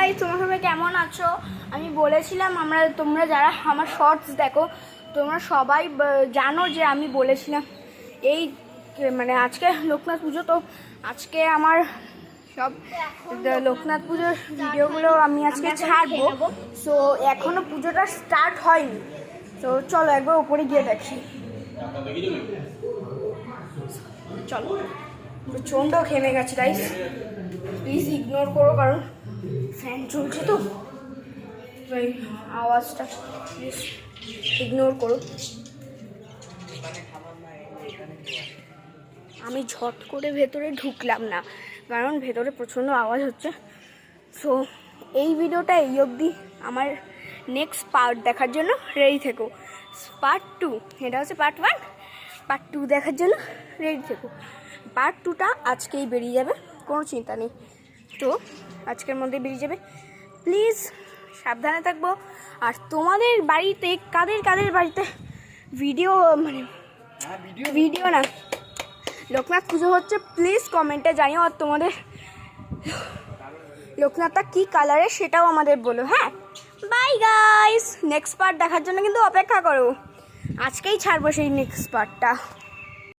Guys, তোমরা সবাই কেমন আছো? আমি বলেছিলাম তোমরা যারা আমার শর্টস দেখো তোমরা সবাই জানো যে আমি বলেছিলাম এই মানে আজকে লোকনাথ পুজো। তো আজকে আমার সব লোকনাথ পুজোর ভিডিওগুলো আমি আজকে ছাড়বো। সো এখনো পুজোটা স্টার্ট হয়নি, তো চলো একবার উপরে গিয়ে দেখি। চলো, প্রচণ্ড ঘেমে গেছে গাইস, প্লিজ ইগনোর করো কারণ ফ্যান চলছে তো এই আওয়াজটা প্লিজ ইগনোর করো। আমি ঝট করে ভেতরে ঢুকলাম না কারণ ভেতরে প্রচণ্ড আওয়াজ হচ্ছে। সো এই ভিডিওটা এই অবধি। আমার নেক্সট পার্ট দেখার জন্য রেডি থেকো। পার্ট 2, এটা হচ্ছে পার্ট 1, পার্ট 2 দেখার জন্য রেডি থেকো। পার্ট 2টা আজকেই বেরিয়ে যাবে, কোনো চিন্তা নেই। তো আজকের মধ্যে বেরিয়ে যাবে, প্লিজ সাবধানে থাকবো। আর তোমাদের বাড়িতে কাদের বাড়িতে ভিডিও মানে ভিডিও না লোকনাথ পুজো হচ্ছে প্লিজ কমেন্টে জানিও। আর তোমাদের লোকনাথটা কী কালারের সেটাও আমাদের বলো। হ্যাঁ, বাই গাইস, নেক্সট পার্ট দেখার জন্য কিন্তু অপেক্ষা করো, আজকেই ছাড়বো সেই নেক্সট পার্টটা।